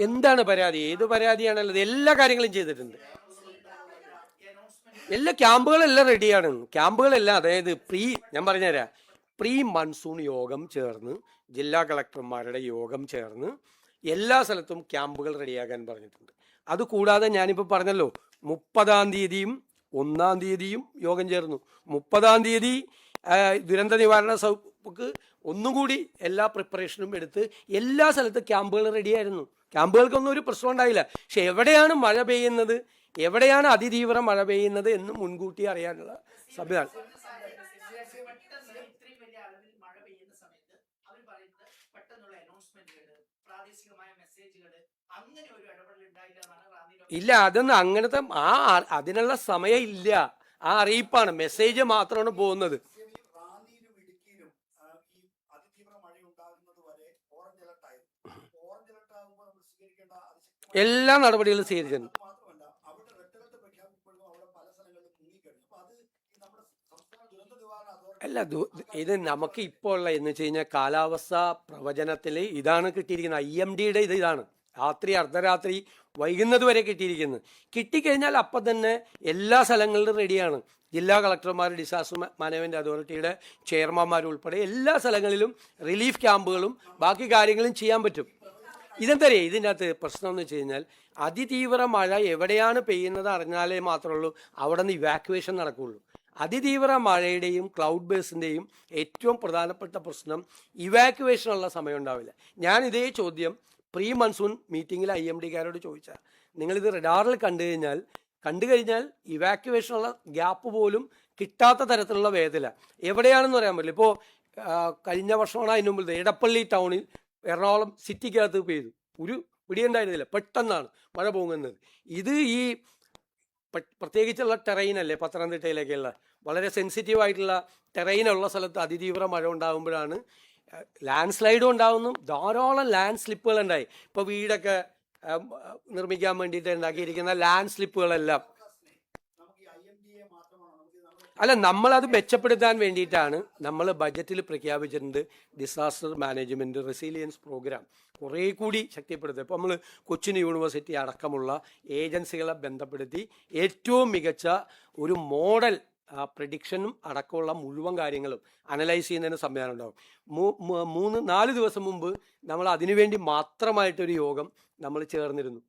എന്താണ് പരാതി? ഏത് പരാതിയാണുള്ളത്? എല്ലാ കാര്യങ്ങളും ചെയ്തിട്ടുണ്ട്. എല്ലാ ക്യാമ്പുകളെല്ലാം റെഡിയാണ്. ക്യാമ്പുകളെല്ലാം, അതായത് ഞാൻ പറഞ്ഞുതരാം, പ്രീ മൺസൂൺ യോഗം ചേർന്ന് ജില്ലാ കളക്ടർമാരുടെ യോഗം ചേർന്ന് എല്ലാ സ്ഥലത്തും ക്യാമ്പുകൾ റെഡിയാക്കാൻ പറഞ്ഞിട്ടുണ്ട്. അതുകൂടാതെ ഞാനിപ്പോൾ പറഞ്ഞല്ലോ, 30-ാം തീയതിയും 1-ാം തീയതിയും യോഗം ചേർന്നു. 30-ാം തീയതി ദുരന്ത നിവാരണ വകുപ്പ് ഒന്നുകൂടി എല്ലാ പ്രിപ്പറേഷനും എടുത്ത് എല്ലാ സ്ഥലത്തും ക്യാമ്പുകൾ റെഡിയായിരുന്നു. ക്യാമ്പുകൾക്കൊന്നും ഒരു പ്രശ്നം ഉണ്ടായില്ല. പക്ഷെ എവിടെയാണ് മഴ പെയ്യുന്നത്, എവിടെയാണ് അതിതീവ്ര മഴ പെയ്യുന്നത് എന്ന് മുൻകൂട്ടി അറിയാനുള്ള സംവിധാനം. ഇല്ല, അതൊന്നും അങ്ങനത്തെ അതിനുള്ള സമയം ഇല്ല. ആ അറിയിപ്പാണ്, മെസ്സേജ് മാത്രമാണ് പോകുന്നത്. എല്ലാ നടപടികളും സ്വീകരിച്ചിട്ടുണ്ട്. അല്ല, ഇത് നമുക്ക് ഇപ്പോൾ ഉള്ള എന്ന് വെച്ച് കഴിഞ്ഞാൽ കാലാവസ്ഥ പ്രവചനത്തിൽ ഇതാണ് കിട്ടിയിരിക്കുന്നത്. IMDയുടെ ഇതാണ് രാത്രി അർദ്ധരാത്രി വൈകുന്നത് വരെ കിട്ടിയിരിക്കുന്നത്. കിട്ടിക്കഴിഞ്ഞാൽ അപ്പം തന്നെ എല്ലാ സ്ഥലങ്ങളിലും റെഡിയാണ്. ജില്ലാ കളക്ടർമാർ, ഡിസാസ്റ്റർ മാനേജ്മെൻറ്റ് അതോറിറ്റിയുടെ ചെയർമാൻമാരുൾപ്പെടെ എല്ലാ സ്ഥലങ്ങളിലും റിലീഫ് ക്യാമ്പുകളും ബാക്കി കാര്യങ്ങളും ചെയ്യാൻ പറ്റും. ഇതെന്തറിയാം, ഇതിൻ്റെ അകത്ത് പ്രശ്നം എന്ന് വെച്ച് കഴിഞ്ഞാൽ അതിതീവ്ര മഴ എവിടെയാണ് പെയ്യുന്നത് അറിഞ്ഞാലേ മാത്രമേ ഉള്ളൂ അവിടെ നിന്ന് ഇവാക്യുവേഷൻ നടക്കുകയുള്ളൂ. അതിതീവ്ര മഴയുടെയും ക്ലൗഡ് ബേസിൻ്റെയും ഏറ്റവും പ്രധാനപ്പെട്ട പ്രശ്നം ഇവാക്യുവേഷനുള്ള സമയം ഉണ്ടാവില്ല. ഞാൻ ഇതേ ചോദ്യം പ്രീ മൺസൂൺ മീറ്റിങ്ങിൽ IMDക്കാരോട് ചോദിച്ചാൽ, നിങ്ങളിത് റഡാറിൽ കണ്ടു കഴിഞ്ഞാൽ ഇവാക്യുവേഷനുള്ള ഗ്യാപ്പ് പോലും കിട്ടാത്ത തരത്തിലുള്ള വേദന എവിടെയാണെന്ന് പറയാൻ പറ്റില്ല. ഇപ്പോൾ കഴിഞ്ഞ വർഷമാണ് അതിന് മുമ്പിൽ എടപ്പള്ളി ടൗണിൽ എറണാകുളം സിറ്റിക്കകത്ത് പെയ്തു, ഒരു പിടിയുണ്ടായിരുന്നില്ല, പെട്ടെന്നാണ് മഴ പോകുന്നത്. ഇത് ഈ പ്രത്യേകിച്ചുള്ള ടെറൈനല്ലേ, പത്തനംതിട്ടയിലേക്കുള്ള വളരെ സെൻസിറ്റീവ് ആയിട്ടുള്ള ടെറൈനുള്ള സ്ഥലത്ത് അതിതീവ്ര മഴ ഉണ്ടാകുമ്പോഴാണ് ലാൻഡ് സ്ലൈഡും ഉണ്ടാകുന്നു. ധാരാളം ലാൻഡ് സ്ലിപ്പുകൾ ഉണ്ടായി. ഇപ്പോൾ വീടൊക്കെ നിർമ്മിക്കാൻ വേണ്ടിയിട്ട് ഉണ്ടാക്കിയിരിക്കുന്ന ലാൻഡ് സ്ലിപ്പുകളെല്ലാം അല്ല, നമ്മളത് മെച്ചപ്പെടുത്താൻ വേണ്ടിയിട്ടാണ് നമ്മൾ ബജറ്റിൽ പ്രഖ്യാപിച്ചിട്ടുണ്ട് ഡിസാസ്റ്റർ മാനേജ്മെൻറ്റ് റെസിലിയൻസ് പ്രോഗ്രാം കുറേ കൂടി ശക്തിപ്പെടുത്തുക. ഇപ്പോൾ നമ്മൾ കൊച്ചിൻ യൂണിവേഴ്സിറ്റി അടക്കമുള്ള ഏജൻസികളെ ബന്ധപ്പെടുത്തി ഏറ്റവും മികച്ച ഒരു മോഡൽ പ്രഡിക്ഷനും അടക്കമുള്ള മുഴുവൻ കാര്യങ്ങളും അനലൈസ് ചെയ്യുന്നതിന് സംവിധാനം ഉണ്ടാകും. 3-4 ദിവസം മുമ്പ് നമ്മൾ അതിനുവേണ്ടി മാത്രമായിട്ടൊരു യോഗം നമ്മൾ ചേർന്നിരുന്നു.